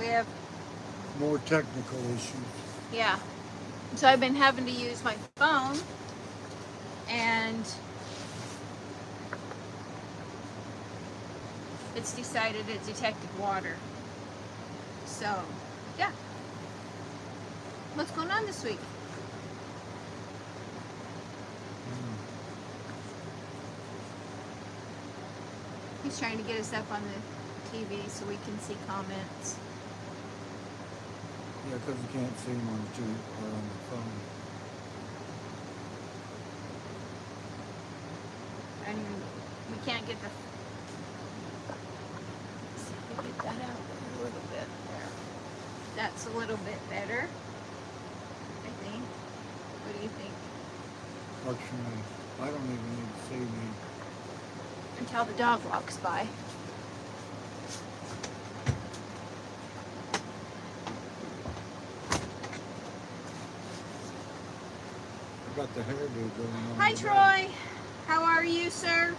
We have more technical issues. Yeah. So I've been having to use my phone, and it's decided it detected water. So, yeah. What's going on this week? He's trying to get us up on the TV so we can see comments. Yeah, because you can't see them on the TV or on the phone. And we can't get the... Let's see if we get that out a little bit there. That's a little bit better, I think. What do you think? Works for me. I don't even need to see me. Until the dog walks by. I got the hairdo going on. Hi, Troy. How are you, sir?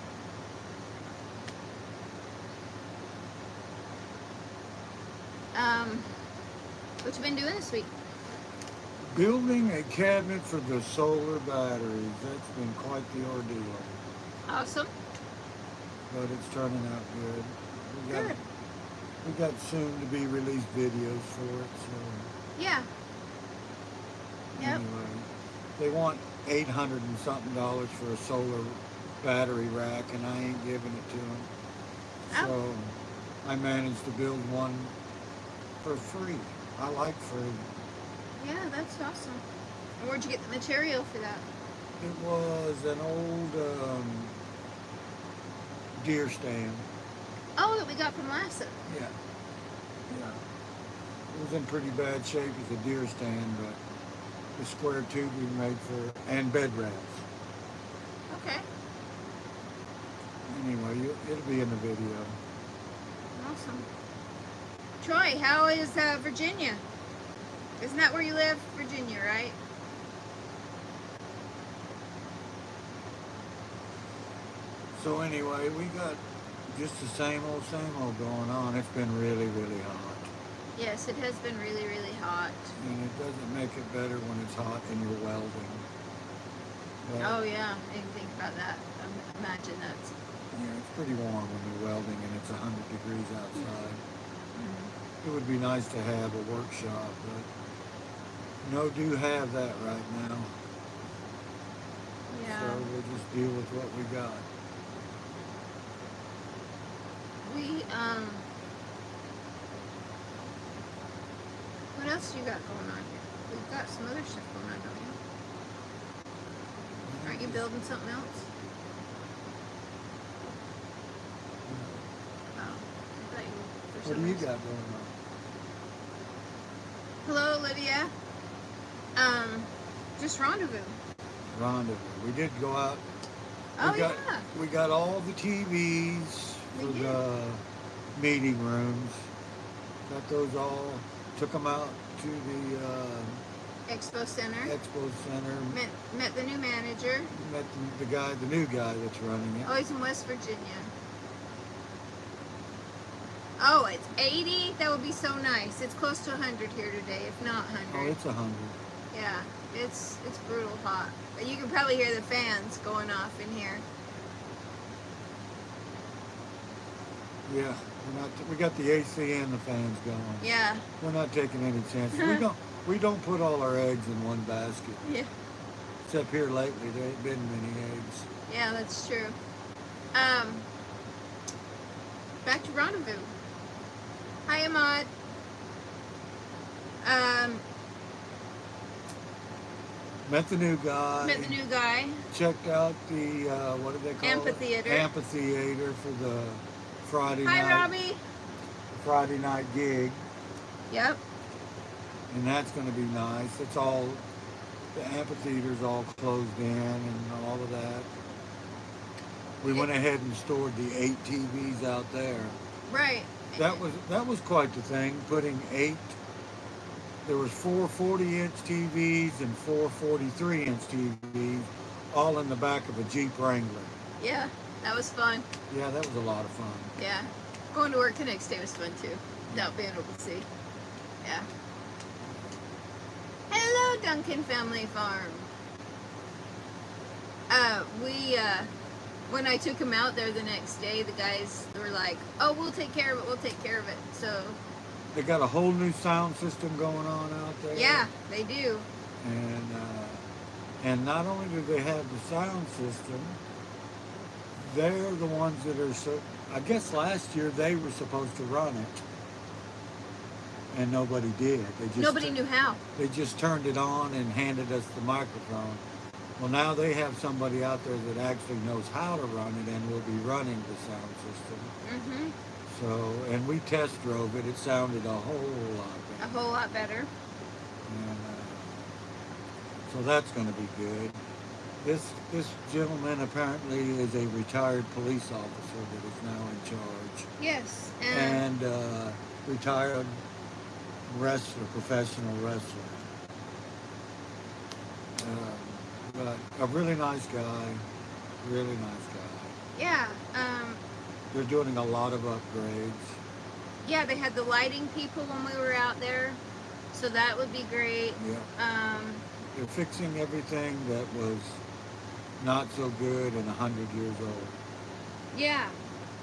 What you been doing this week? Building a cabinet for the solar batteries. That's been quite the ordeal. Awesome. But it's turning out good. Good. We got soon to be released videos for it, so Yeah. Yep. anyway. They want $800 and something for a solar battery rack, and I ain't giving it to them. Oh. So I managed to build one for free. I like free. Yeah, that's awesome. And where'd you get the material for that? It was an old deer stand. Oh, that we got from Lassa. Yeah. Yeah. It was in pretty bad shape as a deer stand, but the square tube we made for, and bed racks. Okay. Anyway, it'll be in the video. Awesome. Troy, how is Virginia? Isn't that where you live? Virginia, right? So anyway, we got just the same old going on. It's been really, really hot. Yes, it has been really, really hot. And it doesn't make it better when it's hot and you're welding. But, Oh yeah, I didn't think about that. Imagine that's... yeah, it's pretty warm when you're welding and it's 100 degrees outside. Mm-hmm. It would be nice to have a workshop, but no do have that right now. Yeah. So we'll just deal with what we got. What else you got going on here? We've got some other stuff going on, don't you? Aren't you building something else? Oh, I thought you for What some do you reason. got going on? Hello, Olivia. Just rendezvous. Rendezvous. We did go out. Oh, yeah. yeah. We got all the TVs for the meeting rooms. Got those all. Took them out to the Expo Center. Expo Center. Met the new manager. Met the new guy that's running it. Oh, he's in West Virginia. Oh, it's 80? That would be so nice. It's close to 100 here today, if not 100. Oh, it's 100. Yeah, it's brutal hot. But you can probably hear the fans going off in here. Yeah, we got the AC and the fans going. Yeah. We're not taking any chances. We don't put all our eggs in one basket. Yeah. Except here lately, there ain't been many eggs. Yeah, that's true. Back to rendezvous. Hi, Ahmad. Met the new guy. Met the new guy. Checked out the, what do they call Amphitheater. it? Amphitheater for the Friday night. Hi, Robbie. Friday night gig. Yep. And that's going to be nice. It's all, the amphitheater's all closed in and all of that. We went ahead and stored the 8 TVs out there. Right. That was quite the thing, putting 8. There was 4 40-inch TVs and 4 43-inch TVs, all in the back of a Jeep Wrangler. Yeah, that was fun. Yeah, that was a lot of fun. Yeah. Going to work the next day was fun too, without being able to see. Yeah. Hello, Duncan Family Farm. When I took him out there the next day, the guys were like, "Oh, we'll take care of it. We'll take care of it." So They got a whole new sound system going on out there. yeah, they do. And not only do they have the sound system, they're the ones that are so. I guess last year they were supposed to run it, and nobody did. Nobody knew how. They just turned it on and handed us the microphone. Well, now they have somebody out there that actually knows how to run it and will be running the sound system. Mm-hmm. So, and we test drove it. It sounded a whole lot better. A whole lot better. And so that's going to be good. This gentleman apparently is a retired police officer that is now in charge. Yes. And retired wrestler, professional wrestler. But a really nice guy, really nice guy. Yeah. They're doing a lot of upgrades. Yeah, they had the lighting people when we were out there, so that would be great. Yeah. They're fixing everything that was not so good and 100 years old. Yeah.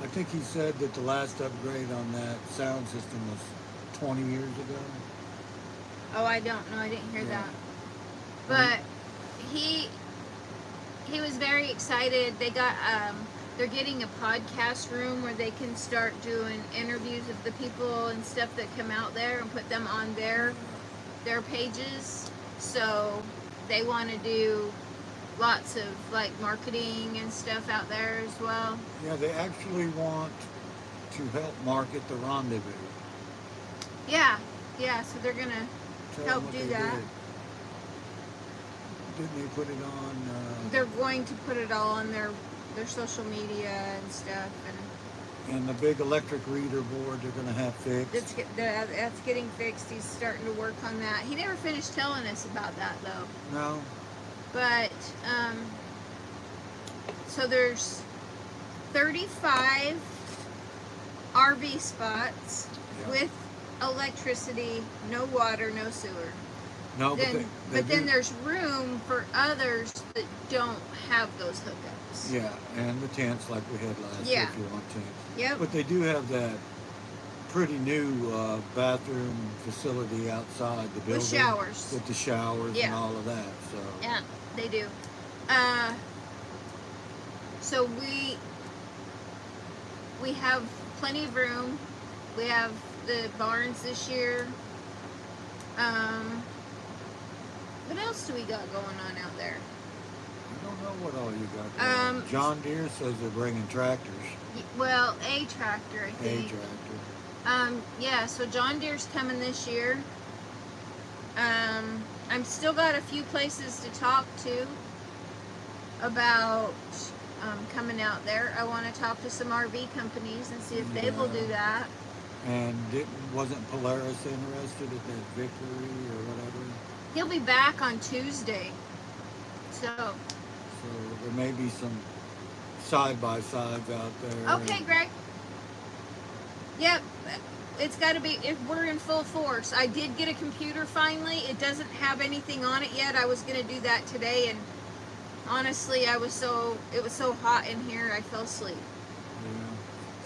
I think he said that the last upgrade on that sound system was 20 years ago. Oh, I don't know. I didn't hear Yeah. that. But he was very excited. They got they're getting a podcast room where they can start doing interviews of the people and stuff that come out there and put them on their pages. So they want to do lots of like marketing and stuff out there as well. Yeah, they actually want to help market the rendezvous. Yeah, so they're gonna Tell help them what do they that. Didn't they put it on? They're going to put it all on their social media and stuff, And the big electric reader board they're going to have fixed. that's getting fixed. He's starting to work on that. He never finished telling us about that though. No. But so there's 35 RV spots with electricity, no water, no sewer. No, but then there's room for others that don't have those hookups. Yeah, and the tents like we had last year if you want tents. Yep. But they do have that pretty new bathroom facility outside the building. With showers. With the showers and all of that. So. Yeah, they do. So we have plenty of room. We have the barns this year. What else do we got going on out there? I don't know what all you got going on. John Deere says they're bringing tractors. Well, a tractor, I think. A tractor. Yeah, so John Deere's coming this year. I'm still got a few places to talk to about coming out there. I want to talk to some RV companies and see if they will do that. And wasn't Polaris interested at that Victory or whatever? He'll be back on Tuesday. So there may be some side-by-sides out there. Okay, Greg. Yep. It's got to be, we're in full force. I did get a computer finally. It doesn't have anything on it yet. I was going to do that today, and honestly, it was so hot in here, I fell asleep. Yeah.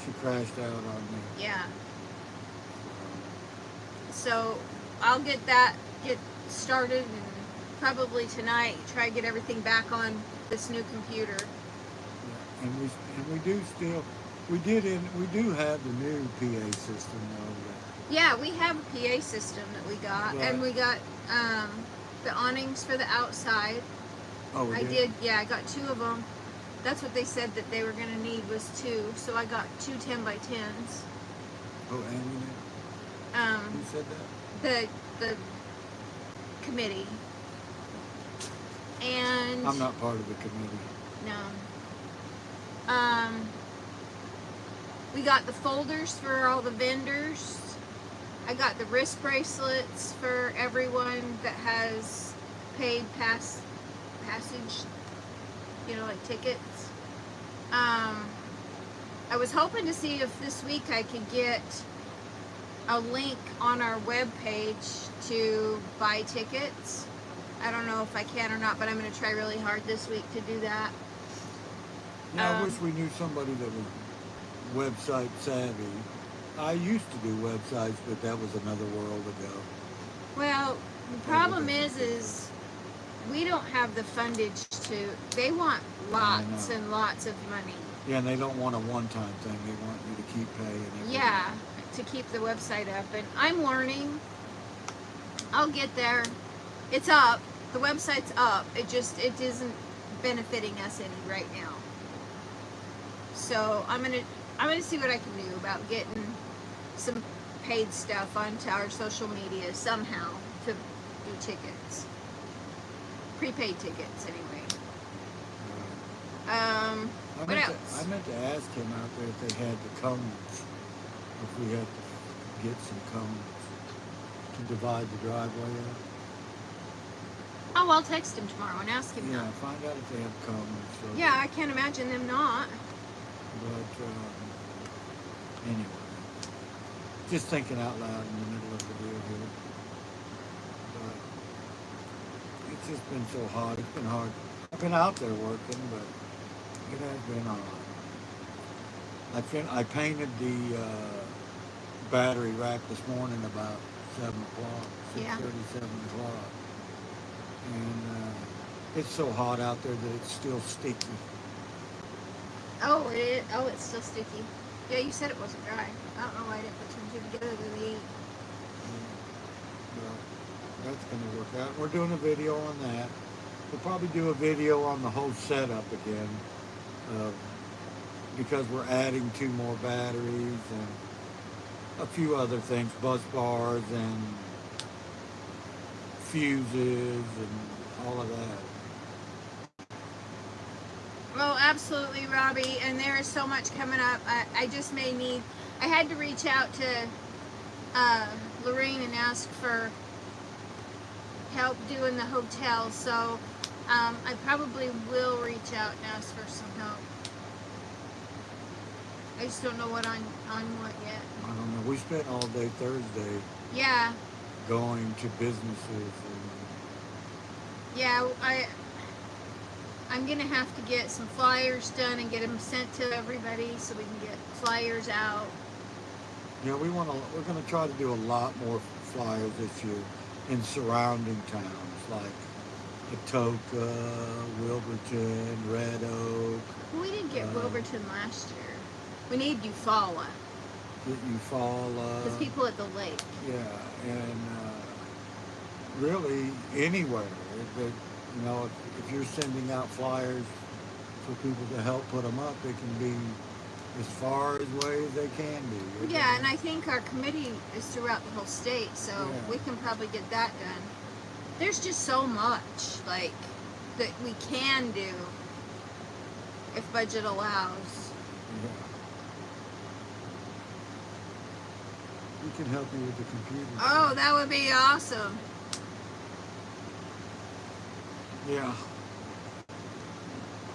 She crashed out on me. Yeah. So I'll get started and probably tonight try to get everything back on this new computer. Yeah. And we do have the new PA system though. Yeah, we have a PA system that we got, and we got the awnings for the outside. Oh, I did. Yeah, I got 2 of them. That's what they said that they were going to need was 2, so I got 2 10x10s. Oh, and you did? Who said that? The committee. And I'm not part of the committee. no. We got the folders for all the vendors. I got the wrist bracelets for everyone that has paid passage, like tickets. I was hoping to see if this week I could get a link on our webpage to buy tickets. I don't know if I can or not, but I'm going to try really hard this week to do that. Yeah, I wish we knew somebody that was website savvy. I used to do websites, but that was another world ago. Well, the problem is we don't have the fundage to. They want lots and lots of money. Yeah, and they don't want a one-time thing. They want you to keep paying every Yeah, to keep the website up. And I'm learning. I'll get there. It's up. The website's up. It isn't benefiting us any right now. So I'm gonna see what I can do about getting some paid stuff onto our social media somehow to do tickets, prepaid tickets anyway. What else? I meant to ask him out there if they had the cones, if we had to get some cones to divide the driveway up. Oh, I'll text him tomorrow and ask him. Yeah, find out if they have cones. So yeah, I can't imagine them not. But anyway, just thinking out loud in the middle of the deal here. But it's just been so hard. It's been hard. I've been out there working, but it has been hard. I painted the battery rack this morning about 7 o'clock, 6:30, 7 o'clock. And it's so hot out there that it's still sticky. Oh, it is. Oh, it's still sticky. Yeah, you said it wasn't dry. I don't know why I didn't put two and two together to the 8. Well, that's going to work out. We're doing a video on that. We'll probably do a video on the whole setup again, because we're adding 2 more batteries and a few other things, bus bars and fuses and all of that. Well, absolutely, Robbie, and there is so much coming up. I just may need, I had to reach out to Lorraine and ask for help doing the hotel, so I probably will reach out and ask for some help. I just don't know what on what yet. I don't know. We spent all day Thursday going to businesses. Yeah, I'm gonna have to get some flyers done and get them sent to everybody so we can get flyers out. Yeah, we're gonna try to do a lot more flyers this year in surrounding towns like Atoka, Wilburton, Red Oak. We didn't get Wilburton last year. We need Eufaula. Get Eufaula. Because people at the lake. Yeah, and really anywhere. You know, if you're sending out flyers for people to help put them up, they can be as far away as they can be. Yeah, and I think our committee is throughout the whole state, so we can probably get that done. There's just so much, like, that we can do if budget allows. Yeah. We can help you with the computer. Oh, that would be awesome. Yeah.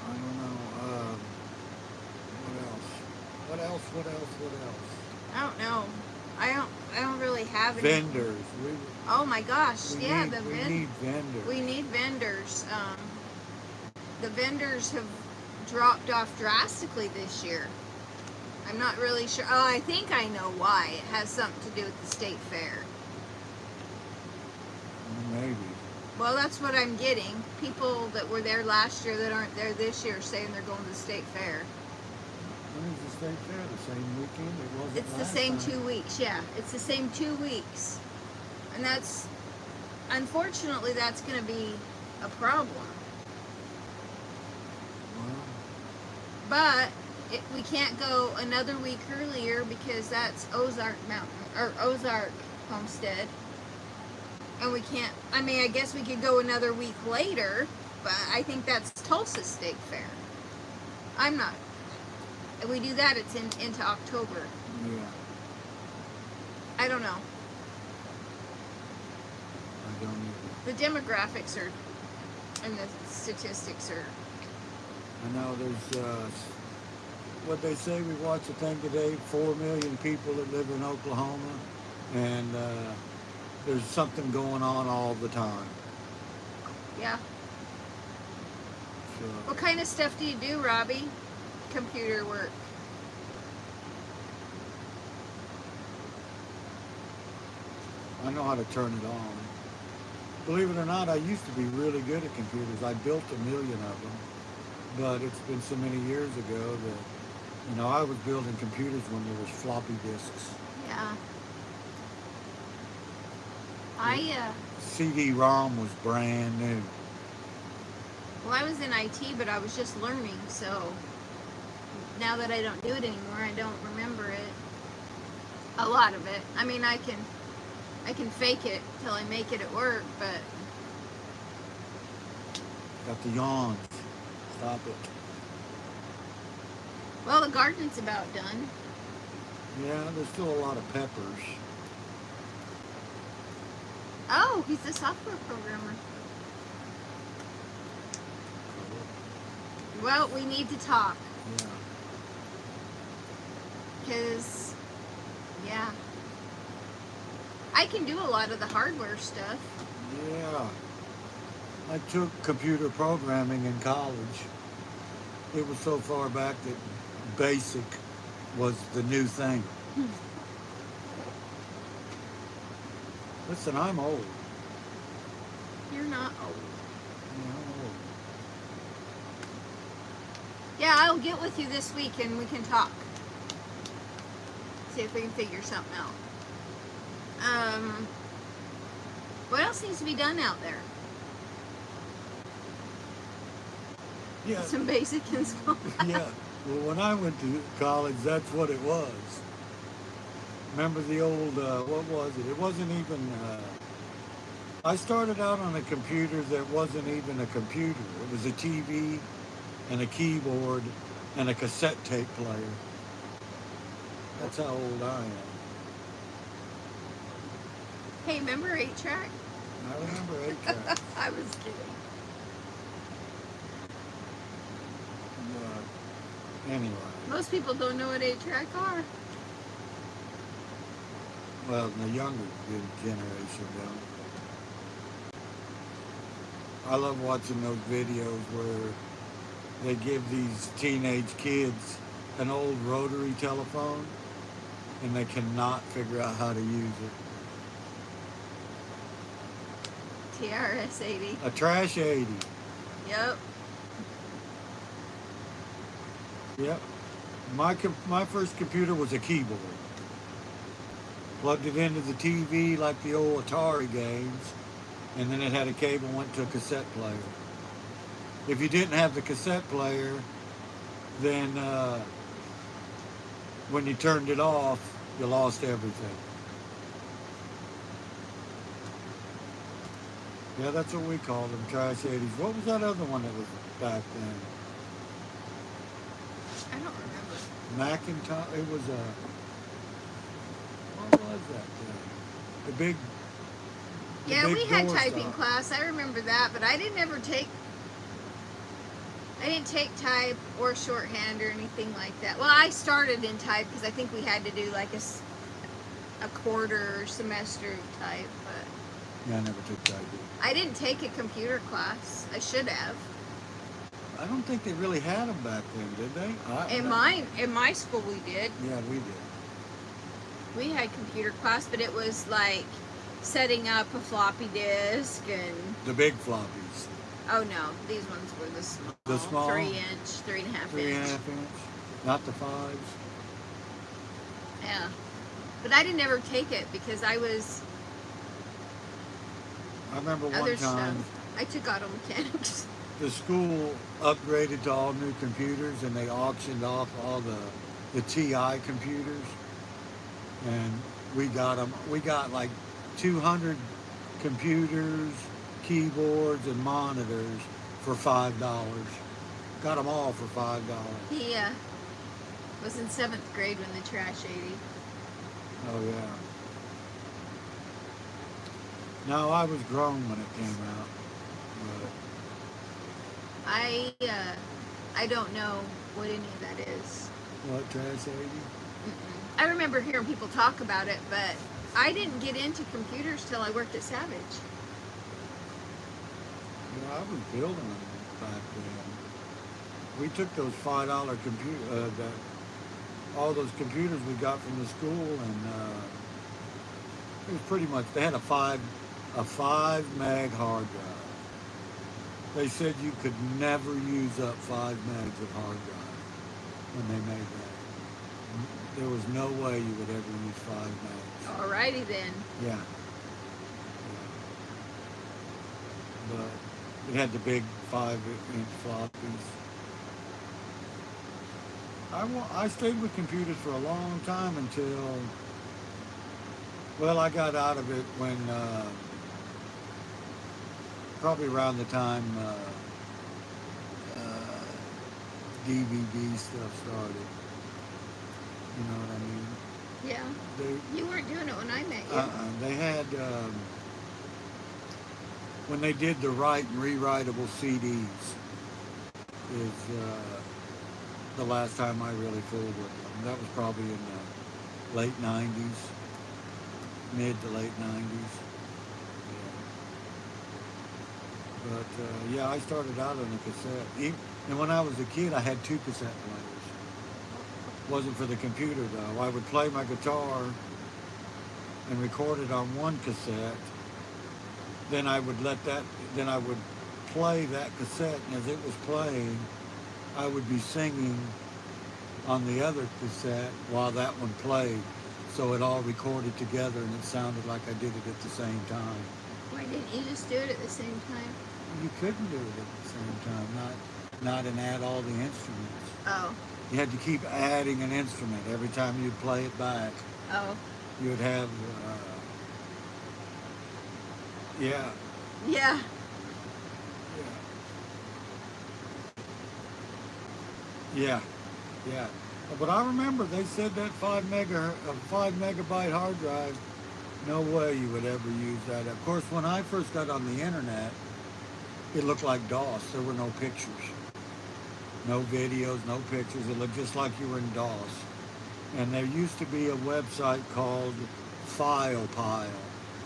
I don't know. What else? I don't know. I don't really have any. Vendors. Oh my gosh! We Yeah, need vendors. We need vendors. The vendors have dropped off drastically this year. I'm not really sure. Oh, I think I know why. It has something to do with the state fair. Maybe. Well, that's what I'm getting. People that were there last year that aren't there this year saying they're going to the state fair. When is the state fair? The same weekend? It wasn't. It's the same 2 weeks. Yeah, it's the same 2 weeks, and that's unfortunately that's going to be a problem. Well, But we can't go another week earlier because that's Ozark Homestead. And we can't, I mean, I guess we could go another week later, but I think that's Tulsa State Fair. I'm not. If we do that, it's into October. yeah. I don't know. I don't either. The demographics are, and the statistics are. I know there's, what they say, we watched a thing today, 4 million people that live in Oklahoma, and there's something going on all the time. Yeah. So, What kind of stuff do you do, Robbie? Computer work. I know how to turn it on. Believe it or not, I used to be really good at computers. I built 1,000,000 of them, but it's been so many years ago that, I was building computers when there was floppy disks. Yeah. CD-ROM was brand new. Well, I was in IT, but I was just learning, so now that I don't do it anymore, I don't remember it. A lot of it. I mean, I can fake it till I make it at work, but Got the yawns. Stop it. well, the garden's about done. Yeah, there's still a lot of peppers. Oh, he's a software programmer. Well, we need to talk, Yeah. because, yeah, I can do a lot of the hardware stuff. Yeah. I took computer programming in college. It was so far back that BASIC was the new thing. Listen, I'm old. You're not old. Yeah, I'm old. Yeah, I'll get with you this week and we can talk. See if we can figure something out. What else needs to be done out there? Yeah. Some basic install. Yeah. Well, when I went to college, that's what it was. Remember the old, what was it? It wasn't even, I started out on a computer that wasn't even a computer. It was a TV and a keyboard and a cassette tape player. That's how old I am. Hey, remember 8-track? I remember 8-track. I was kidding. But anyway, Most people don't know what 8-track are. well, the younger generation don't. I love watching those videos where they give these teenage kids an old rotary telephone and they cannot figure out how to use it. TRS 80. A trash 80. Yep. Yep. My first computer was a keyboard. Plugged it into the TV like the old Atari games, and then it had a cable went to a cassette player. If you didn't have the cassette player, then when you turned it off, you lost everything. Yeah, that's what we called them, trash 80s. What was that other one that was back then? I don't remember. Macintosh. It was a. What was that thing? The big. Yeah, big we had door typing stop. class. I remember that, but I didn't take type or shorthand or anything like that. Well, I started in type because I think we had to do like a quarter semester of type, but Yeah, I never took typing. I didn't take a computer class. I should have. I don't think they really had them back then, did they? In my school we did. Yeah, we did. We had computer class, but it was like setting up a floppy disk and. The big floppies. Oh no, these ones were the small. The small? 3-inch, 3.5 3.5 inch. inch. Not the 5s. Yeah. But I didn't ever take it because I was I remember other one time stuff. I took auto mechanics. the school upgraded to all new computers and they auctioned off all the TI computers. And we got them. We got like 200 computers, keyboards, and monitors for $5. Got them all for $5. He was in 7th grade when the trash 80. Oh yeah. No, I was grown when it came out. I don't know what any of that is. But what, trash 80? I remember hearing people talk about it, but I didn't get into computers till I worked at Savage. Yeah, I was building them back then. We took those $5 computer, all those computers we got from the school, and it was pretty much, they had a 5 meg hard drive. They said you could never use up 5 megs of hard drive when they made that. There was no way you would ever use 5 megs. Alrighty then. Yeah. But it had the big 5-inch floppies. I stayed with computers for a long time until, well, I got out of it when, probably around the time DVD stuff started. You know what I mean? Yeah. You weren't doing it when I met you. They had, when they did the write and rewritable CDs is the last time I really fooled with them. That was probably in the late 90s, mid to late 90s. Yeah. But yeah, I started out on a cassette. And when I was a kid, I had 2 cassette players. Wasn't for the computer though. I would play my guitar and record it on one cassette. Then I would play that cassette, and as it was playing, I would be singing on the other cassette while that one played. So it all recorded together, and it sounded like I did it at the same time. Why didn't you just do it at the same time? You couldn't do it at the same time, not and add all the instruments. Oh. You had to keep adding an instrument every time you'd play it back. Oh. You would have, yeah. Yeah. Yeah. Yeah. But I remember they said that 5 megabyte hard drive, no way you would ever use that. Of course, when I first got on the internet, it looked like DOS. There were no pictures. No videos, no pictures. It looked just like you were in DOS. And there used to be a website called FilePile.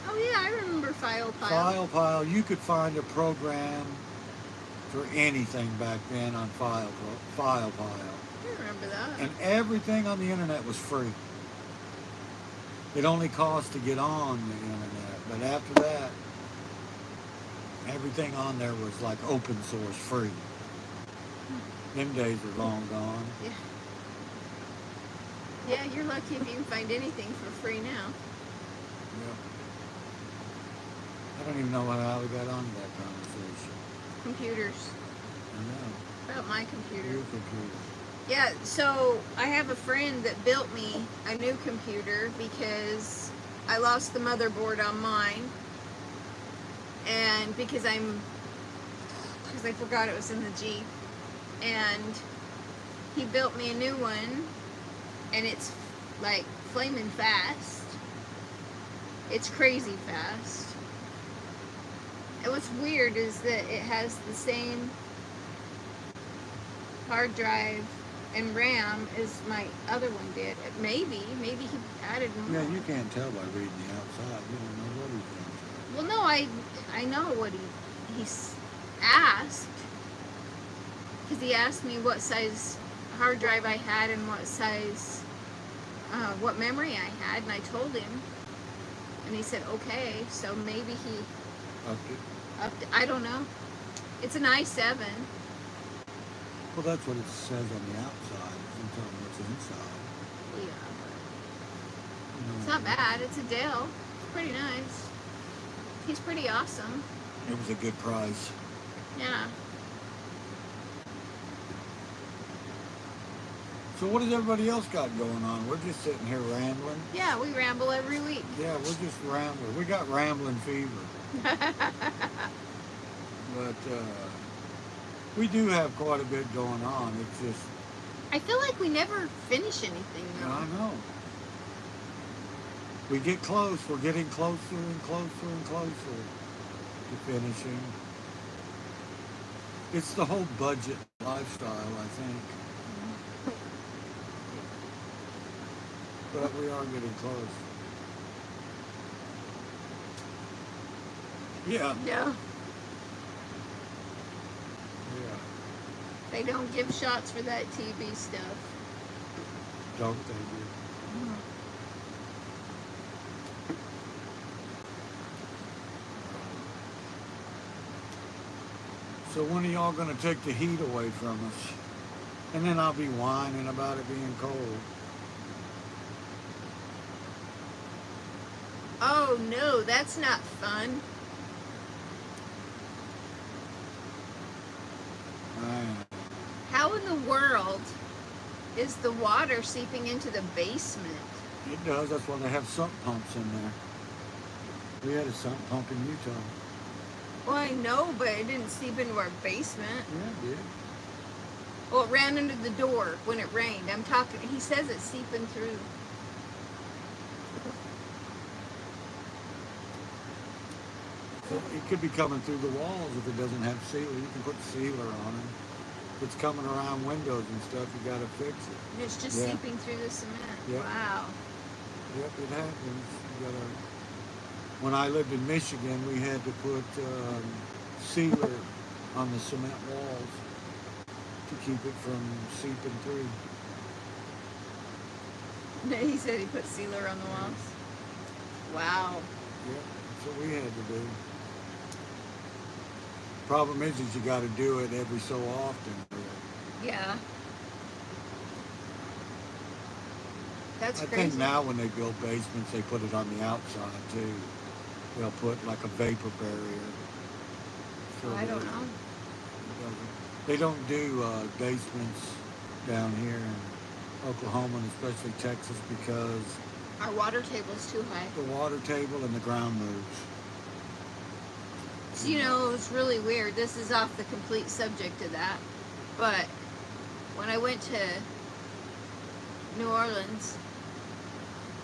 Oh yeah, I remember FilePile. FilePile, you could find a program for anything back then on FilePile. I remember that. And everything on the internet was free. It only cost to get on the internet. But after that, everything on there was like open source, free. Them days are long gone. Yeah. Yeah, you're lucky if you can find anything for free now. Yeah. I don't even know how we got on that conversation. Computers. I know. About my computer. Your computer. Yeah, so I have a friend that built me a new computer because I lost the motherboard on mine. And because I forgot it was in the Jeep. And he built me a new one, and it's like flaming fast. It's crazy fast. And what's weird is that it has the same hard drive and RAM as my other one did. Maybe he added more. Yeah, you can't tell by reading the outside. You don't know what he's done. Well, no, I know what he's asked. Because he asked me what size hard drive I had and what size, what memory I had, and I told him. And he said, okay, so maybe he upped it. I don't know. It's an i7. Well, that's what it says on the outside. It doesn't tell me what's inside. Yeah. You know, It's not bad. It's a Dell. It's pretty nice. He's pretty awesome. It was a good price. Yeah. So what has everybody else got going on? We're just sitting here rambling. Yeah, we ramble every week. Yeah, we're just rambling. We got rambling fever. But we do have quite a bit going on. It's just... I feel like we never finish anything, though. I know. We get close. We're getting closer and closer and closer to finishing. It's the whole budget lifestyle, I think. But we are getting close. Yeah. No, Yeah. they don't give shots for that TB stuff. Don't they? Do? So when are y'all going to take the heat away from us? And then I'll be whining about it being cold. Oh no, that's not fun. Man. How in the world is the water seeping into the basement? It does. That's why they have sump pumps in there. We had a sump pump in Utah. Well, I know, but it didn't seep into our basement. Yeah, it did. Well, it ran under the door when it rained. I'm talking, he says it's seeping through. So it could be coming through the walls if it doesn't have sealer. You can put sealer on it. If it's coming around windows and stuff, you got to fix it. And it's just Yeah. seeping through the cement. Yep. Wow. Yep, it happens. You gotta. When I lived in Michigan, we had to put sealer on the cement walls to keep it from seeping through. He said he put sealer on the walls. Wow. Yep, that's what we had to do. Problem is you got to do it every so often. Yeah. That's I crazy. think now when they build basements, they put it on the outside too. They'll put like a vapor barrier. So I don't know. They don't do basements down here in Oklahoma and especially Texas because Our water table's too high. the water table and the ground moves. So, you know, it's really weird. This is off the complete subject of that. But when I went to New Orleans,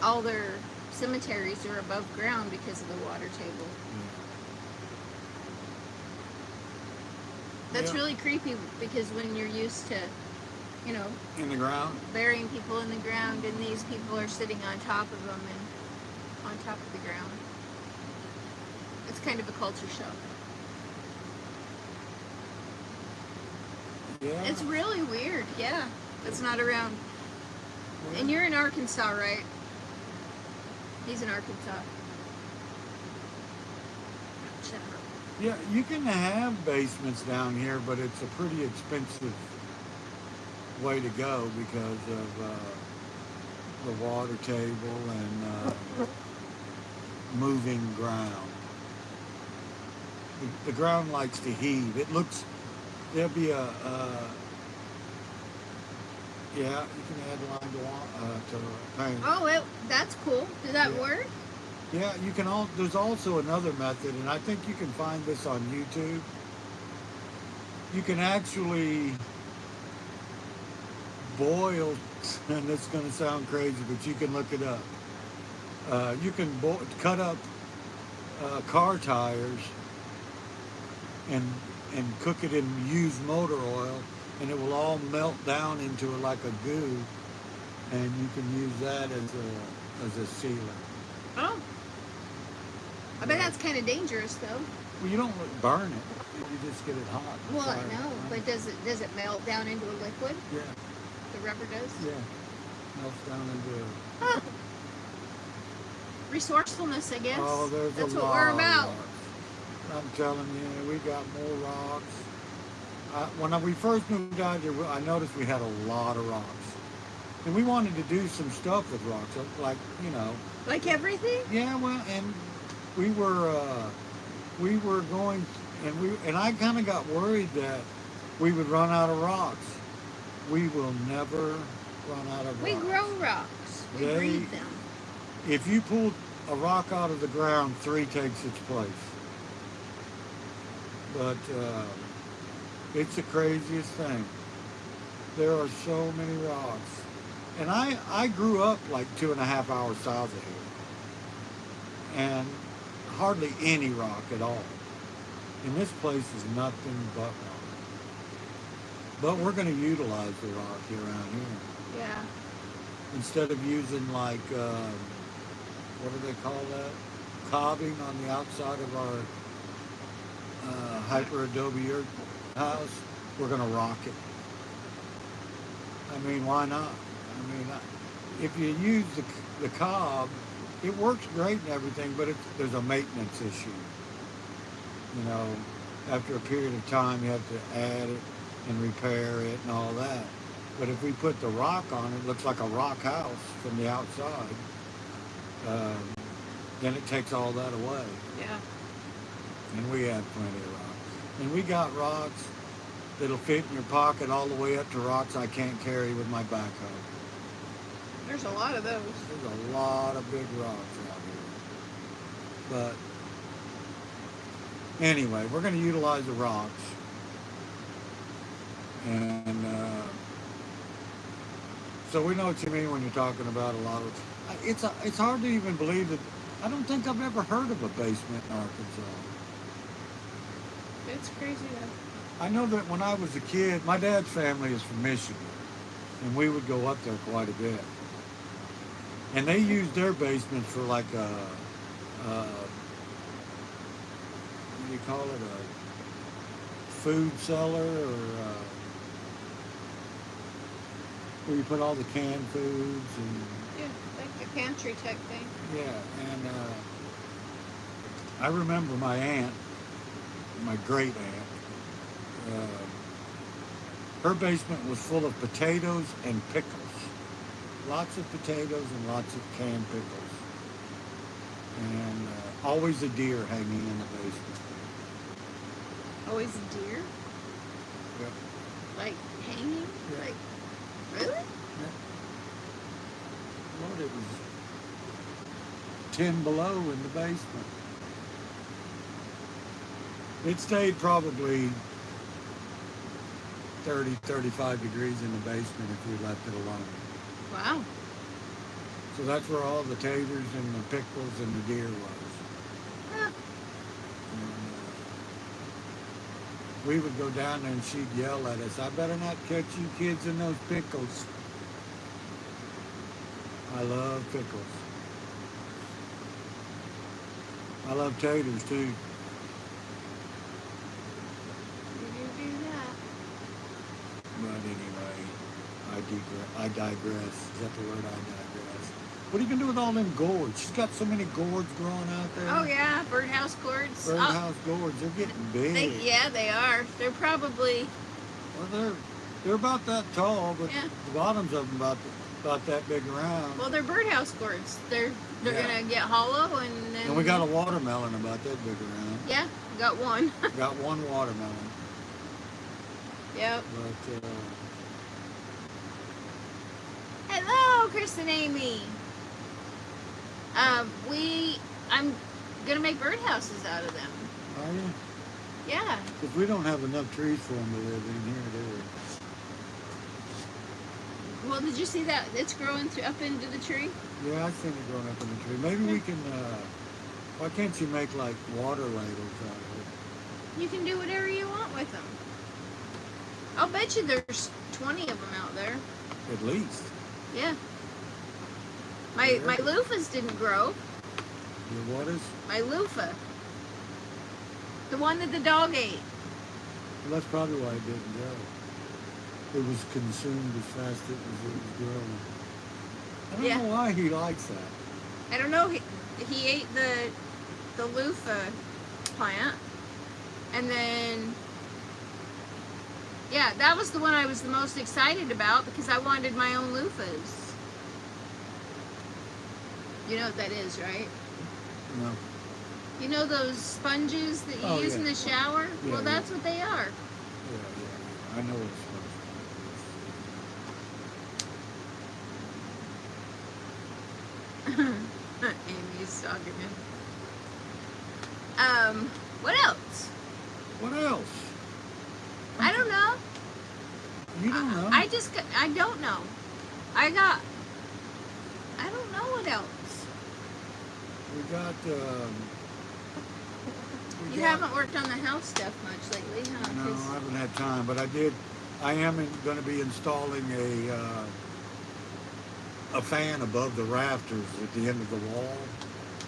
all their cemeteries are above ground because of the water table. That's Yeah. really creepy because when you're used to, you know, In the ground? burying people in the ground and these people are sitting on top of them and on top of the ground. It's kind of a culture shock. Yeah. It's really weird, yeah. It's not around. And you're in Arkansas, right? He's in Arkansas. Yeah, you can have basements down here, but it's a pretty expensive way to go because of the water table and moving ground. The ground likes to heave. It looks, there'll be yeah, you can add line to paint. Oh, that's cool. Did that Yeah. work? Yeah, you can there's also another method, and I think you can find this on YouTube. You can actually boil, and it's going to sound crazy, but you can look it up. You can cut up car tires and cook it in used motor oil, and it will all melt down into like a goo, and you can use that as a sealer. Oh. I bet that's kind of dangerous, though. Well, you don't burn it. You just get it hot. Well, Fire no, it. but does it melt down into a liquid? Yeah, The rubber does? yeah. Melts down into Huh. Resourcefulness, I guess. Oh, there's That's a what lot we're of about. rocks. I'm telling you, we got more rocks. When we first moved out here, I noticed we had a lot of rocks. And we wanted to do some stuff with rocks, like, you know. Like everything? Yeah, well, and we were going, and I kind of got worried that we would run out of rocks. We will never run out of We rocks. grow rocks. We They- breed them. If you pull a rock out of the ground, 3 takes its place. But it's the craziest thing. There are so many rocks. And I grew up like 2.5 hours south of here. And hardly any rock at all. And this place is nothing but rock. But we're going to utilize the rock here around here. Yeah. Instead of using like, what do they call that? Cobbing on the outside of our hyperadobe earth house, we're going to rock it. I mean, why not? I mean, if you use the cob, it works great and everything, but there's a maintenance issue. You know, after a period of time, you have to add it and repair it and all that. But if we put the rock on it, looks like a rock house from the outside, then it takes all that away. Yeah. And we have plenty of rocks. And we got rocks that'll fit in your pocket all the way up to rocks I can't carry with my backhoe. There's a lot of those. There's a lot of big rocks out here. But anyway, we're going to utilize the rocks. And so we know what you mean when you're talking about a lot of... It's hard to even believe that... I don't think I've ever heard of a basement in Arkansas. It's crazy though. I know that when I was a kid, my dad's family is from Michigan, and we would go up there quite a bit. And they used their basements for like a what do you call it, a food cellar, or where you put all the canned foods and... Yeah, like a pantry type thing. Yeah, and I remember my aunt, my great aunt, her basement was full of potatoes and pickles. Lots of potatoes and lots of canned pickles. And always a deer hanging in the basement. Always a deer? Yep. Like hanging? Yeah. Like, really? Yeah. Lord, it was 10 below in the basement. It stayed probably 30, 35 degrees in the basement if we left it alone. Wow. So that's where all the taters and the pickles and the deer was. Huh. And, we would go down there and she'd yell at us, "I better not catch you kids in those pickles." I love pickles. I love taters too. You do that. But anyway, I digress. Is that the word? I digress. What are you gonna do with all them gourds? She's got so many gourds growing out there. Oh yeah, birdhouse gourds. Birdhouse gourds. They're getting big. Yeah, they are. They're probably... Well, they're about that tall, but Yeah. the bottoms of them about that big around. Well, they're birdhouse gourds. They're Yeah. gonna get hollow and then... And we got a watermelon about that big around. Yeah, got one. Got one watermelon. Yep. But Hello, Chris and Amy. I'm gonna make birdhouses out of them. are you? Yeah. Because we don't have enough trees for them to live in here, do we? Well, did you see that? It's growing up into the tree. Yeah, I've seen it growing up in the tree. Maybe we can, why can't you make like water ladles out of it? You can do whatever you want with them. I'll bet you there's 20 of them out there. At least. Yeah. My loofahs didn't grow. Your what is? My loofah. The one that the dog ate. Well, that's probably why it didn't grow. It was consumed as fast as it was growing. I don't know why he likes that. I don't know. He ate the loofah plant, and then yeah, that was the one I was the most excited about because I wanted my own loofahs. You know what that is, right? No. You know those sponges that you use in the shower? Yeah, Well, that's what they are. Yeah. I know what it's Amy's talking to me. What else? What else? I don't know. You don't know? I don't know. I don't know what else. We got, You haven't worked on the house stuff much lately, huh? No, I haven't had time, but I am going to be installing a fan above the rafters at the end of the wall.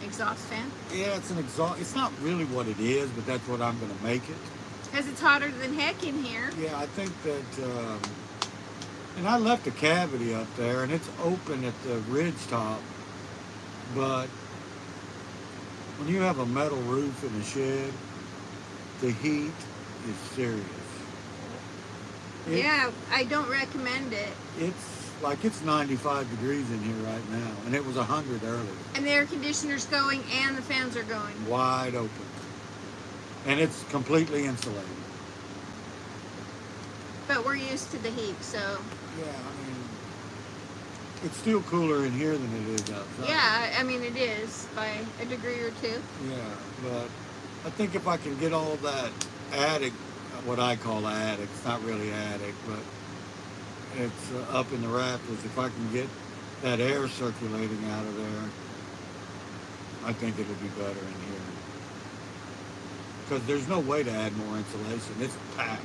Exhaust fan? Yeah, it's an exhaust. It's not really what it is, but that's what I'm going to make it. Because it's hotter than heck in here. Yeah, I think that, and I left a cavity up there, and it's open at the ridge top, but when you have a metal roof in a shed, the heat is serious. Yeah, I don't recommend it. It's 95 degrees in here right now, and it was 100 earlier. And the air conditioner's going and the fans are going. Wide open. And it's completely insulated. But we're used to the heat, so. Yeah, I mean, it's still cooler in here than it is outside. Yeah, I mean it is by a degree or two. Yeah, but I think if I can get all that attic, what I call attic, it's not really attic, but it's up in the rafters. If I can get that air circulating out of there, I think it'll be better in here. Because there's no way to add more insulation. It's packed.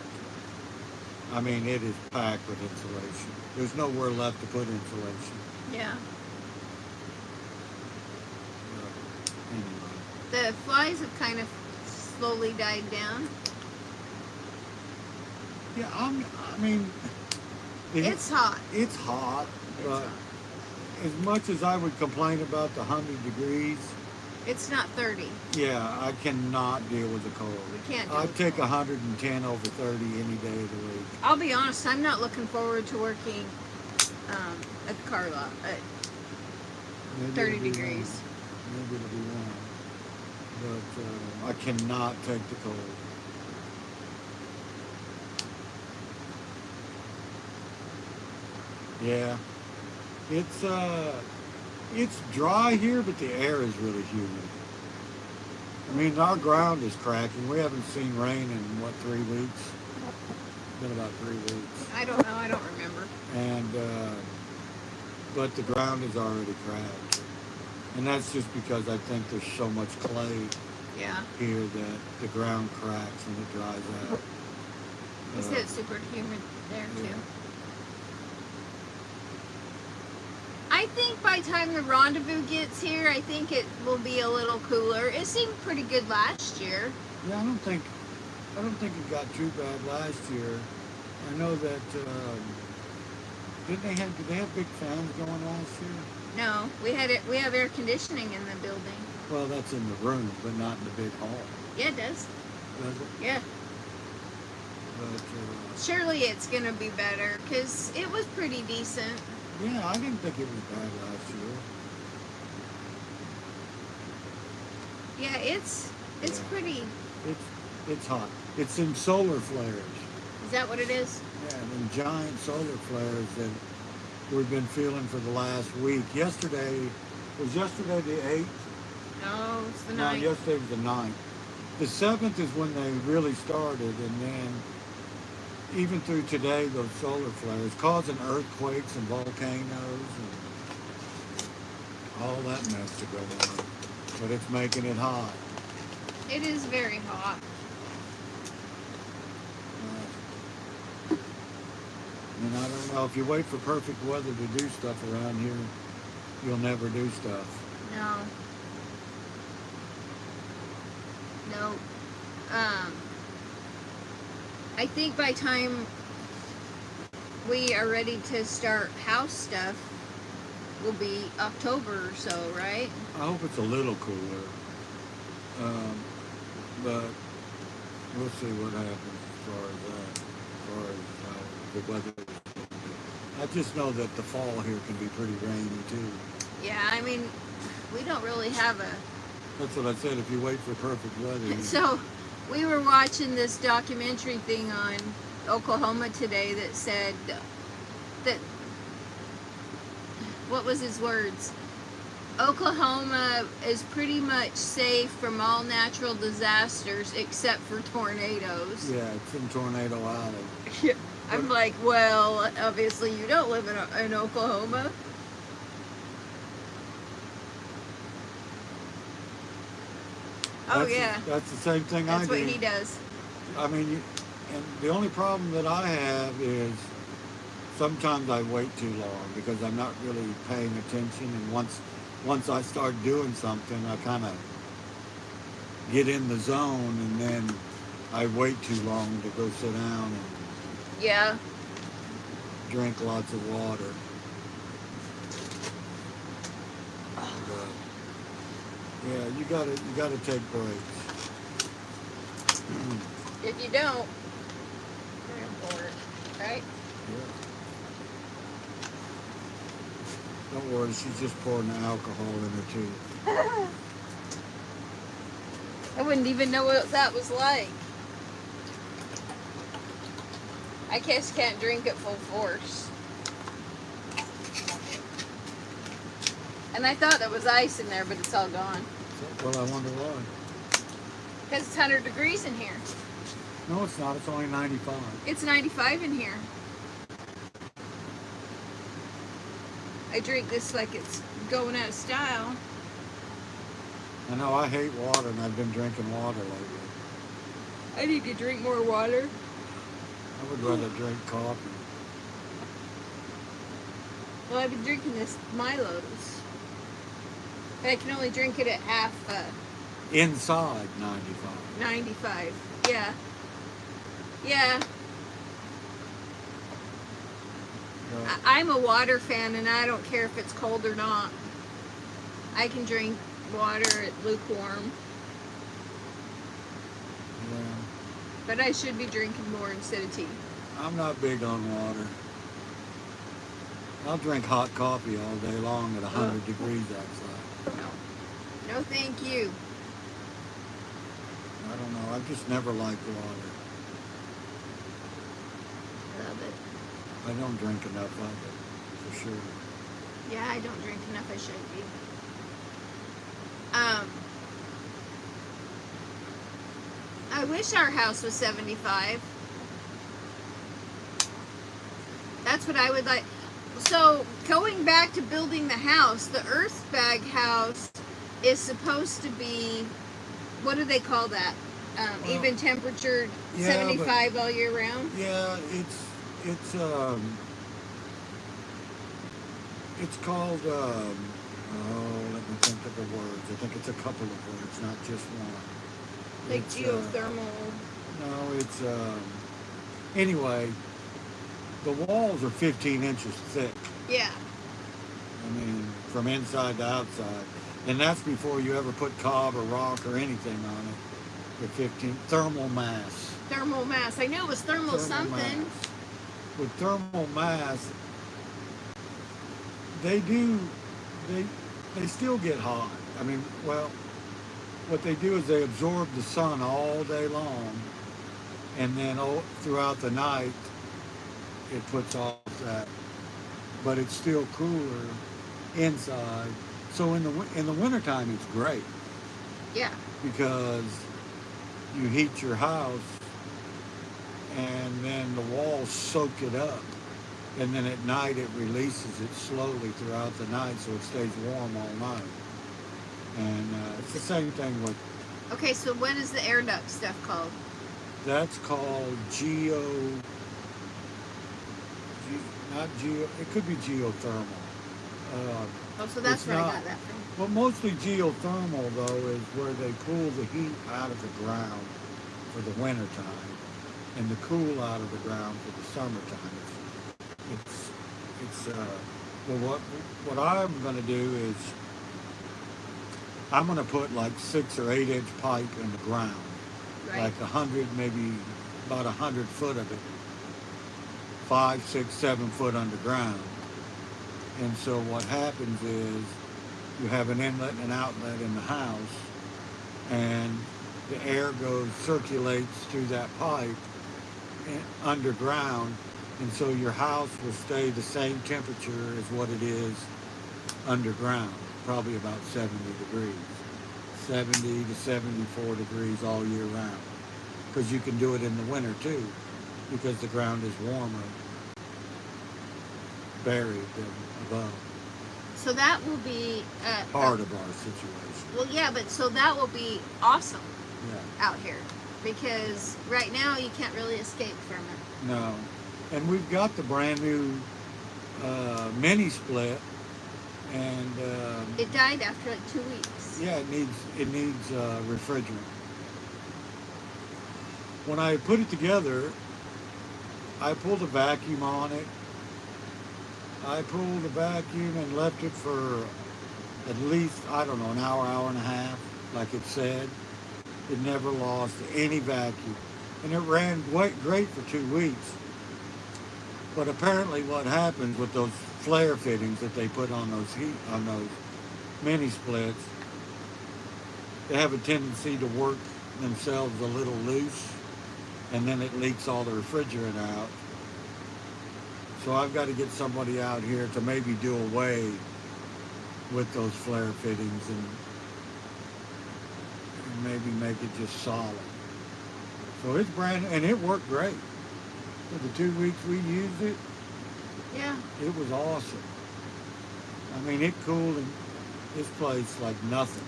I mean, it is packed with insulation. There's nowhere left to put insulation. Yeah. Anyway. The flies have kind of slowly died down. Yeah, I mean, It's hot. It's hot, It's but hot. as much as I would complain about the 100 degrees, It's not 30. yeah, I cannot deal with the cold. We can't do I'd it. take 110 over 30 any day of the week. I'll be honest, I'm not looking forward to working at the car lot at Maybe 30 it'll be degrees. warm. Maybe it'll be warm. But I cannot take the cold. Yeah, it's dry here, but the air is really humid. I mean, our ground is cracking. We haven't seen rain in, what, 3 weeks? Been about 3 weeks. I don't know, I don't remember. And, but the ground is already cracked. And that's just because I think there's so much clay Yeah. here that the ground cracks and it dries out. He said it's super humid there too. Yeah. I think by the time the rendezvous gets here, I think it will be a little cooler. It seemed pretty good last year. Yeah, I don't think it got too bad last year. I know that, did they have big fans going last year? No, we have air conditioning in the building. Well, that's in the room, but not in the big hall. Yeah, it does. Does it? Yeah. But, Surely it's gonna be better because it was pretty decent. yeah, I didn't think it was bad last year. Yeah, it's Yeah. pretty. It's hot. It's in solar flares. Is that what it is? Yeah, and giant solar flares that we've been feeling for the last week. Was yesterday the 8th? No, it's the No, 9th. yesterday was the 9th. The 7th is when they really started, and then even through today, those solar flares causing earthquakes and volcanoes and all that mess to go on. But it's making it hot. It is very hot. And I don't know, if you wait for perfect weather to do stuff around here, you'll never do stuff. No. No. I think by time we are ready to start house stuff, will be October or so, right? I hope it's a little cooler. But we'll see what happens as far as that, as far as the weather is going to be. I just know that the fall here can be pretty rainy too. Yeah, I mean, we don't really have a... That's what I said, if you wait for perfect weather. So, we were watching this documentary thing on Oklahoma today that said that, what was his words? Oklahoma is pretty much safe from all natural disasters except for tornadoes. Yeah, it's in Tornado Alley. I'm like, well, obviously you don't live in Oklahoma. Oh, yeah. That's the same thing That's I do. what he does. I mean, and the only problem that I have is sometimes I wait too long because I'm not really paying attention. And once once I start doing something, I kind of get in the zone, and then I wait too long to go sit down and Yeah. drink lots of water. And, yeah, you gotta take breaks. If you don't, you're gonna bore it, right? Yeah. Don't worry, she's just pouring the alcohol in her tea. I wouldn't even know what that was like. I guess can't drink at full force. And I thought there was ice in there, but it's all gone. Well, I wonder why. Because it's 100 degrees in here. No, it's not. It's only 95. It's 95 in here. I drink this like it's going out of style. I know, I hate water, and I've been drinking water lately. I need to drink more water. I would rather drink coffee. Well, I've been drinking this Milo's. But I can only drink it at half Inside 95. 95. Yeah. Yeah. I'm a water fan, and I don't care if it's cold or not. I can drink water at lukewarm. Yeah. But I should be drinking more instead of tea. I'm not big on water. I'll drink hot coffee all day long at 100 degrees outside. No. No, thank you. I don't know. I've just never liked water. Love it. I don't drink enough of it, for sure. Yeah, I don't drink enough. I should be. I wish our house was 75. That's what I would like. So, going back to building the house, the earthbag house is supposed to be, what do they call that? Well, Even temperature, yeah, 75 all year round? Yeah, it's called, oh, let me think of the words. I think it's a couple of words, not just one. Like It's, geothermal. no, it's, anyway, the walls are 15 inches thick. Yeah. I mean, from inside to outside. And that's before you ever put cob or rock or anything on it. The 15, thermal mass. Thermal mass. I knew it was thermal something. Mass. With thermal mass, they still get hot. I mean, well, what they do is they absorb the sun all day long, and then throughout the night, it puts off that. But it's still cooler inside. So in the wintertime, it's great. Yeah. Because you heat your house, and then the walls soak it up, and then at night it releases it slowly throughout the night, so it stays warm all night. And it's the same thing with. Okay, so what is the air duct stuff called? That's called not geo. It could be geothermal. So that's it's where I not- got that from. Well, mostly geothermal though is where they cool the heat out of the ground for the winter time, and the cool out of the ground for the summertime. Well, what I'm going to do is I'm going to put like 6 or 8 inch pipe in the ground, Right. like 100, maybe about 100 foot of it, 5, 6, 7 foot underground. And so what happens is you have an inlet and an outlet in the house, and the air circulates through that pipe underground, and so your house will stay the same temperature as what it is underground, probably about 70 degrees, 70 to 74 degrees all year round, because you can do it in the winter too, because the ground is warmer buried than above. So that will be Part of our situation. well, yeah, but so that will be awesome Yeah. out here, because right now you can't really escape from it. No. And we've got the brand new mini split and It died after like 2 weeks. yeah, it needs refrigerant. When I put it together, I pulled a vacuum on it. I pulled a vacuum and left it for at least, I don't know, an hour, hour and a half, like it said. It never lost any vacuum. And it ran great for 2 weeks. But apparently what happens with those flare fittings that they put on those mini splits, they have a tendency to work themselves a little loose, and then it leaks all the refrigerant out. So I've got to get somebody out here to maybe do away with those flare fittings and maybe make it just solid. So it's brand, and it worked great. For the 2 weeks we used it, Yeah. it was awesome. I mean, it cooled in this place like nothing.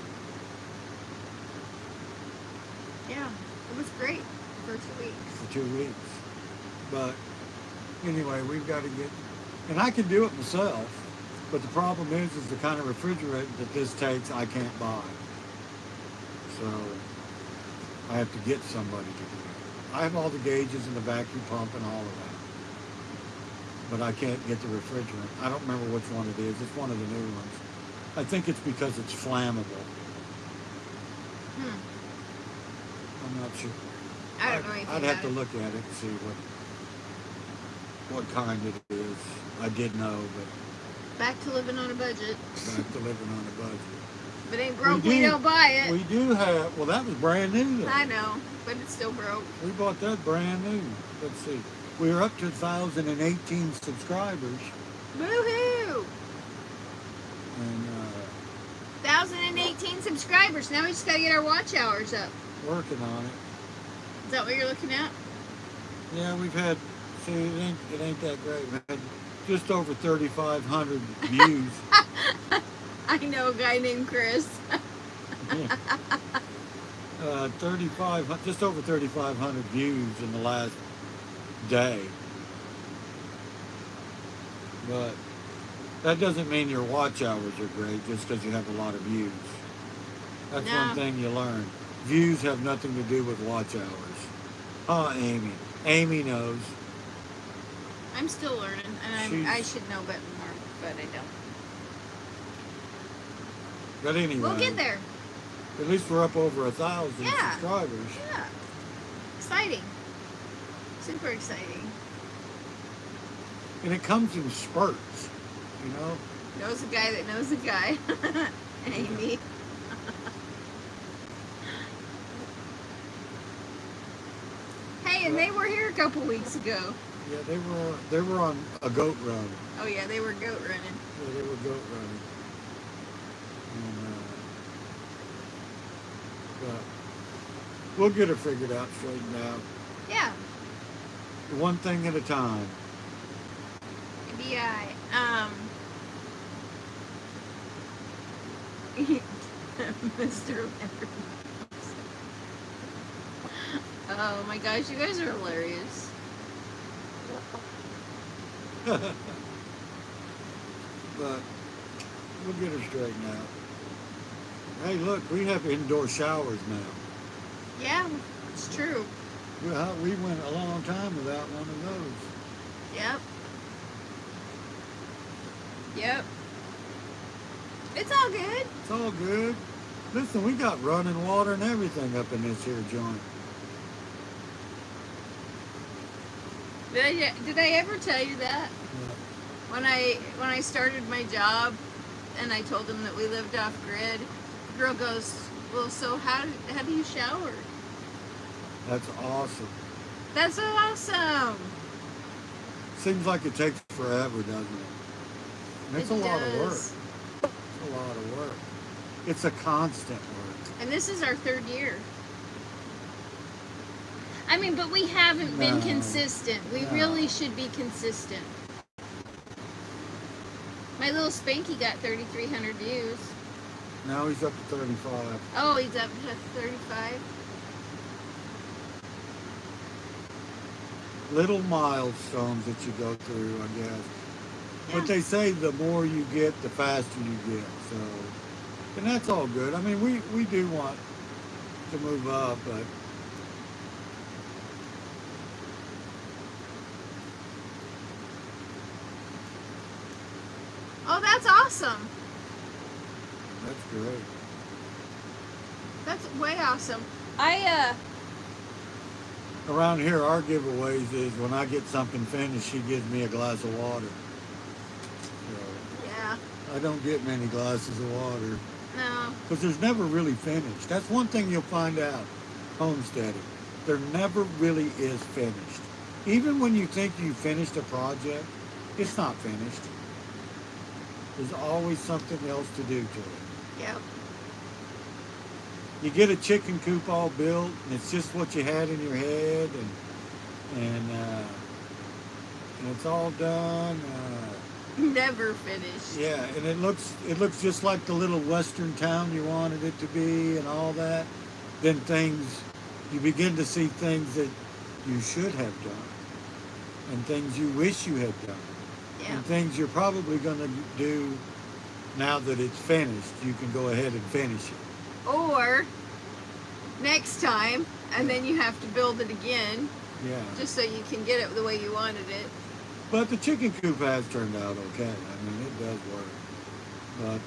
Yeah. It was great for 2 weeks. For 2 weeks. But anyway, we've got to get, and I can do it myself, but the problem is the kind of refrigerant that this takes, I can't buy. So I have to get somebody to do it. I have all the gauges and the vacuum pump and all of that, but I can't get the refrigerant. I don't remember which one it is. It's one of the new ones. I think it's because it's flammable. I'm not sure. I don't know anything I'd about have to it. look at it and see what kind it is. I did know, but Back to living on a budget. back to living on a budget. If it ain't broke, we don't buy it. We do have, well, that was brand new though. I know, but it's still broke. We bought that brand new. Let's see. We are up to 1,018 subscribers. Woohoo! And 1,018 subscribers. Now we just gotta get our watch hours up. working on it. Is that what you're looking at? Yeah, we've had, see, it ain't that great. We've had just over 3,500 views. I know a guy named Chris. Yeah. 35, just over 3,500 views in the last day. But that doesn't mean your watch hours are great just because you have a lot of views. That's No. one thing you learn. Views have nothing to do with watch hours. Huh, Amy? Amy knows. I'm still learning, and She's- I should know better more, but I don't. But anyway, We'll get there. at least we're up over 1,000 Yeah. subscribers. Yeah. Exciting. Super exciting. And it comes in spurts, you know? Knows a guy that knows a guy. Amy. Hey, and they were here a couple weeks ago. Yeah, they were on a goat run. Oh yeah, they were goat running. Yeah, they were goat running. And, but we'll get it figured out, straightened out. Yeah. One thing at a time. BI. Mr. Leonard. Oh my gosh, you guys are hilarious. But we'll get her straightened out. Hey, look, we have indoor showers now. Yeah, it's true. We went a long time without one of those. Yep. Yep. It's all good. It's all good. Listen, we got running water and everything up in this here joint. Did I ever tell you that? When I started my job and I told them that we lived off grid, the girl goes, "Well, so how do you shower?" That's awesome. That's awesome. Seems like it takes forever, doesn't it? And it's It a lot of work. does. It's a lot of work. It's a constant work. And this is our 3rd year. I mean, but we haven't been No. consistent. We No. really should be consistent. My little Spanky got 3,300 views. Now he's up to 35. Oh, he's up to 35. Little milestones that you go through, I guess. But they say the more you get, the faster you get. So, and that's all good. I mean, we do want to move up, but Oh, that's awesome. that's great. That's way awesome. Around here, our giveaways is when I get something finished, she gives me a glass of water. So Yeah. I don't get many glasses of water No. because there's never really finished. That's one thing you'll find out homesteading. There never really is finished. Even when you think you finished a project, it's not finished. There's always something else to do to it. Yep. You get a chicken coop all built, and it's just what you had in your head, and it's all done. Never finished. Yeah, and it looks just like the little western town you wanted it to be, and all that. Then you begin to see things that you should have done, and things you wish you had done, Yeah. and things you're probably going to do now that it's finished. You can go ahead and finish it. Or next time, and then you have to build it again, Yeah. just so you can get it the way you wanted it. But the chicken coop has turned out okay. I mean, it does work. But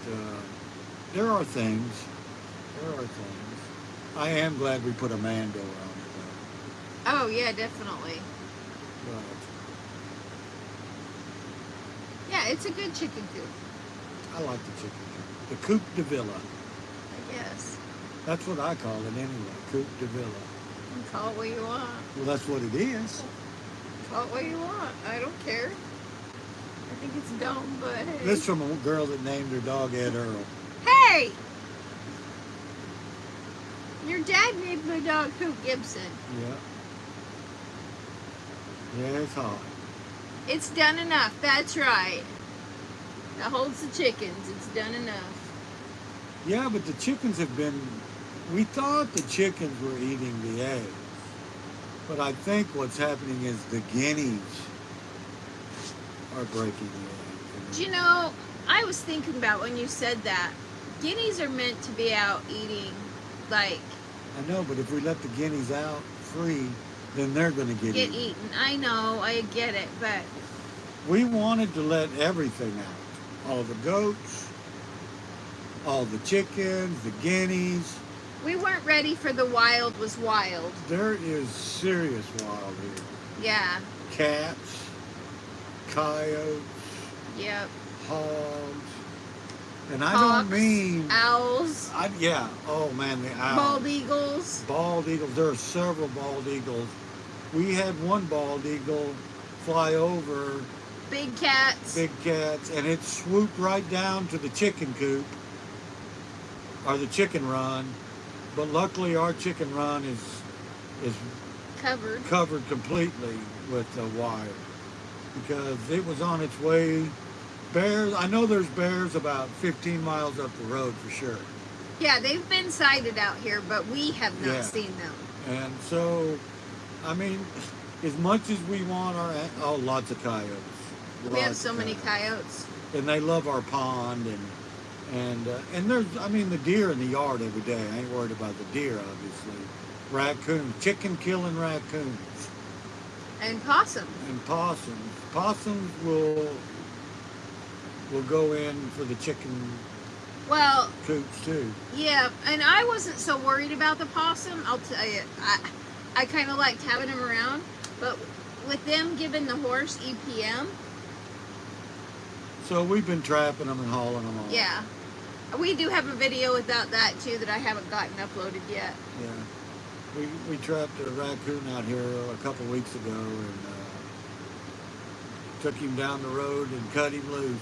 there are things. I am glad we put a mando on it, Oh yeah, definitely. though. Yeah, it's a good chicken coop, But I like the chicken coop. The coop de villa. I guess. That's what I call it anyway. Coop de villa. You can call it what you want. Well, that's what it is. Call it what you want. I don't care. I think it's dumb, but hey. This from a girl that named her dog Ed Earl. Hey! Your dad named the dog Hoop Gibson. Yeah. Yeah, it's hot. It's done enough. That's right. That holds the chickens. It's done enough. Yeah, but the chickens have been. We thought the chickens were eating the eggs, but I think what's happening is the guineas are breaking the eggs. Do you know, I was thinking about when you said that. Guineas are meant to be out eating, like, I know, but if we let the guineas out free, then they're going to get get eaten. eaten. I know, I get it, but We wanted to let everything out. All the goats, all the chickens, the guineas. we weren't ready for the wild was wild. There is serious wild here. Yeah, Cats, coyotes, yep. hogs. And I Hawks, don't mean... owls, Yeah. Oh, man, the owls. bald eagles. Bald eagles. There are several bald eagles. We had one bald eagle fly over Big cats. big cats, and it swooped right down to the chicken coop, or the chicken run. But luckily, our chicken run is Covered. covered completely with the wire because it was on its way. Bears, I know there's bears about 15 miles up the road for sure. Yeah, they've been sighted out here, but we have not Yeah. seen them. And so, I mean, as much as we want lots of coyotes. We have Lots so of many coyotes. coyotes. And they love our pond, and there's, I mean, the deer in the yard every day. I ain't worried about the deer, obviously. Raccoons, chicken killing raccoons, And possums. and possums. Possums will go in for the chicken Well, coops too. yeah, and I wasn't so worried about the possum. I'll tell you, I kind of liked having them around, but with them giving the horse EPM, So we've been trapping them and hauling them off. yeah, we do have a video without that too that I haven't gotten uploaded yet. Yeah. We trapped a raccoon out here a couple weeks ago and took him down the road and cut him loose.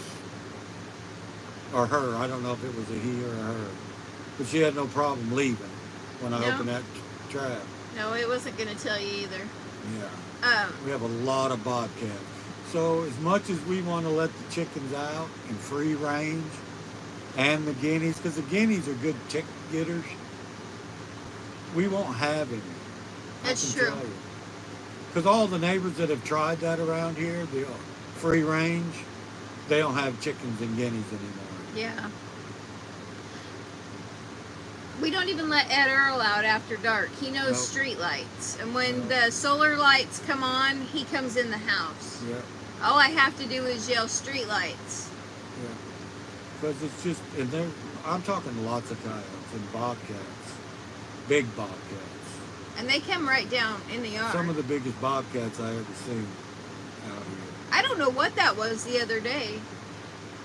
Or her. I don't know if it was a he or a her. But she had no problem leaving when I No. opened that trap. No, it wasn't going to tell you either. Yeah. We have a lot of bobcats. So as much as we want to let the chickens out in free range and the guineas, because the guineas are good chick getters, we won't have any. That's true. Because all the neighbors that have tried that around here, the free range, they don't have chickens and guineas anymore. Yeah. We don't even let Ed Earl out after dark. He knows street lights. And when the solar lights come on, he comes in the house. Yeah. All I have to do is yell street lights. Yeah. Because it's just, and I'm talking lots of coyotes and bobcats. Big bobcats. And they come right down in the yard. Some of the biggest bobcats I ever seen out here. I don't know what that was the other day.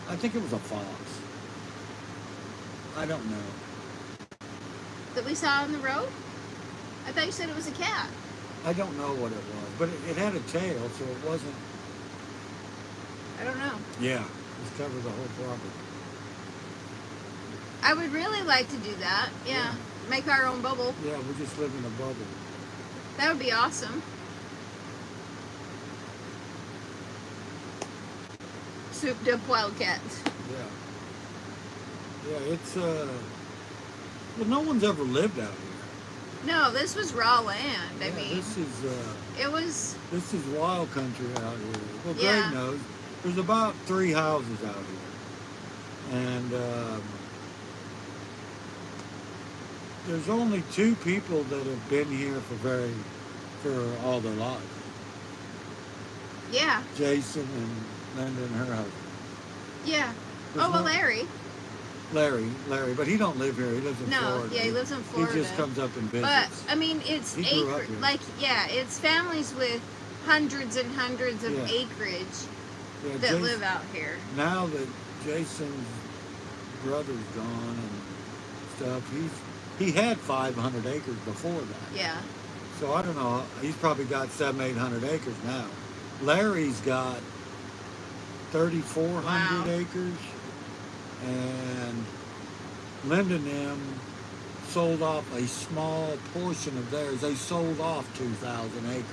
I think it was a fox. I don't know. That we saw on the road? I thought you said it was a cat. I don't know what it was, but it had a tail, so it wasn't. I don't know. Yeah, it covered the whole property. I would really like to do that. Yeah. Make our own bubble. Yeah, we just live in a bubble. That would be awesome. Souped up wildcats. Yeah. Yeah, it's well, no one's ever lived out here. No, this was raw land. I mean, this is it was. This is wild country out here. Well, Yeah. Greg knows. There's about 3 houses out here, and there's only 2 people that have been here for all their life. Yeah. Jason and Linda and her husband. Yeah. There's Oh well, no- Larry. Larry, but he don't live here. He lives in No, Florida. yeah, he lives in Florida. He just comes up and visits. But I mean, it's He grew up acre, here. like it's families with hundreds and hundreds of Yeah. acreage Yeah, that Jason- live out here. Now that Jason's brother's gone and stuff, he had 500 acres before that. Yeah. So I don't know. He's probably got 700-800 acres now. Larry's got 3,400 Wow. acres, and Linda and them sold off a small portion of theirs. They sold off 2,000 acres.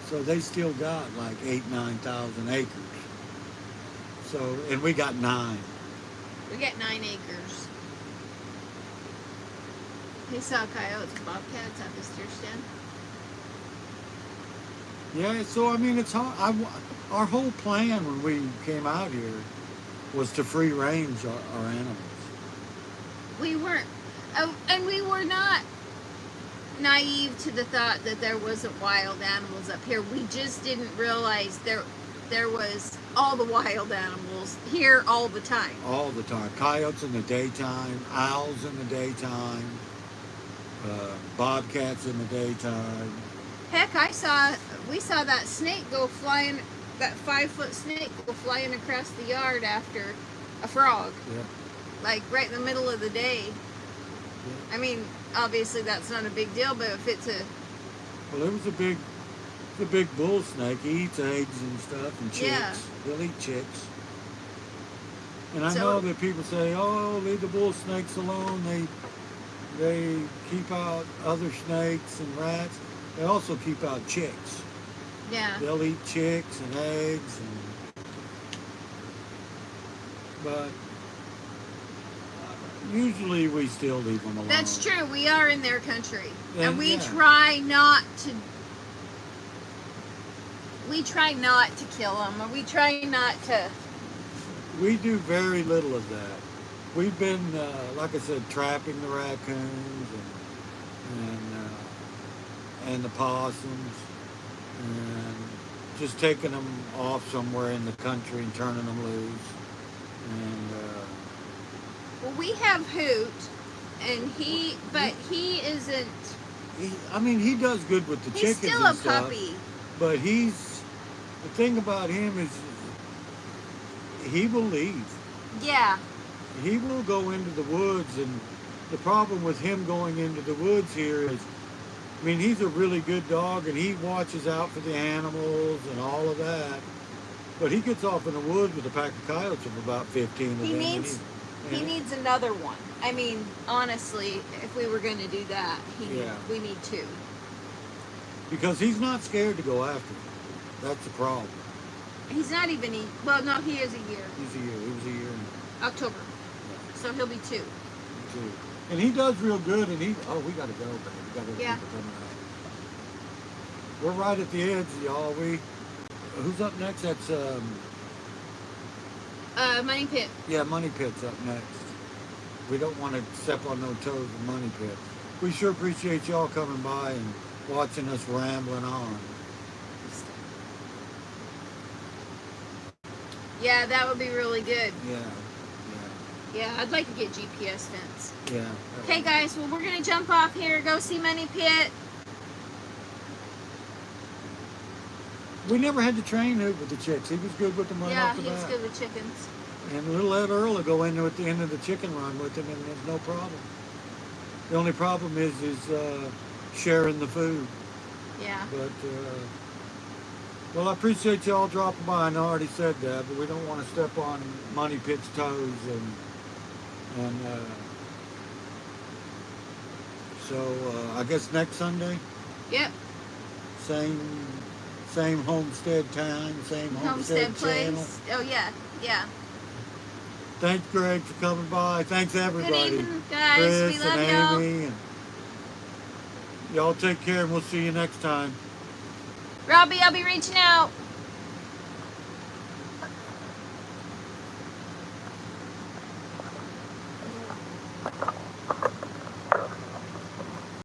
So they still got like 8,000-9,000 acres. So, and we got 9. We got 9 acres. He saw coyotes and bobcats at the steer stand. Yeah, so I mean, it's hard. Our whole plan when we came out here was to free range our animals. We weren't, and we were not naive to the thought that there wasn't wild animals up here. We just didn't realize there was all the wild animals here all the time. All the time. Coyotes in the daytime, owls in the daytime, bobcats in the daytime. Heck, we saw that snake go flying, that 5-foot snake go flying across the yard after a frog. Yeah. Like right in the middle of the day. Yeah. I mean, obviously that's not a big deal, but if it's a, Well, it was a big bull snake. He eats eggs and stuff and chicks. Yeah. He'll eat chicks. And I So- know that people say, "Oh, leave the bull snakes alone. They keep out other snakes and rats. They also keep out chicks. yeah. They'll eat chicks and eggs, but usually we still leave them alone. That's true. We are in their country, and we Yeah. try not to. We try not to kill them, or we try not to. We do very little of that. We've been, like I said, trapping the raccoons and the possums, and just taking them off somewhere in the country and turning them loose. And Well, we have Hoot, and he isn't. he does good with the He's chickens still a and stuff. puppy. But the thing about him is he will leave. Yeah. He will go into the woods, and the problem with him going into the woods here is, I mean, he's a really good dog, and he watches out for the animals and all of that. But he gets off in the woods with a pack of coyotes of about 15 of He them. needs. He needs another one. I mean, honestly, if we were going to do that, we need 2. Because he's not scared to go after them. That's the problem. He's not even. Well, no, he is a year. He's a year. He was a year October. So he'll be 2. too. And he does real good, and we got to go, babe. We got other Yeah. people coming out. We're right at the edge, y'all. Who's up next? That's Money Pit. Yeah, Money Pit's up next. We don't want to step on no toes with Money Pit. We sure appreciate y'all coming by and watching us rambling on. Yeah, that would be really good. Yeah, Yeah, I'd like to get GPS fence. yeah. Okay, guys, well, we're going to jump off here, go see Money Pit. We never had to train Hoop with the chicks. He was good with them right Yeah, off the he was bat. good with chickens. And we'll let Earl go in there at the end of the chicken run with him, and there's no problem. The only problem is sharing the food. Yeah. But, well, I appreciate y'all dropping by. I know I already said that, but we don't want to step on Money Pit's toes. So I guess next Sunday, Yep. same homestead time, same homestead channel. place. Oh, yeah. Yeah. Thanks, Greg, for coming by. Thanks, everybody. Good evening, guys. Chris We love and y'all. Amy. And y'all take care, and we'll see you next time. Robbie, I'll be reaching out.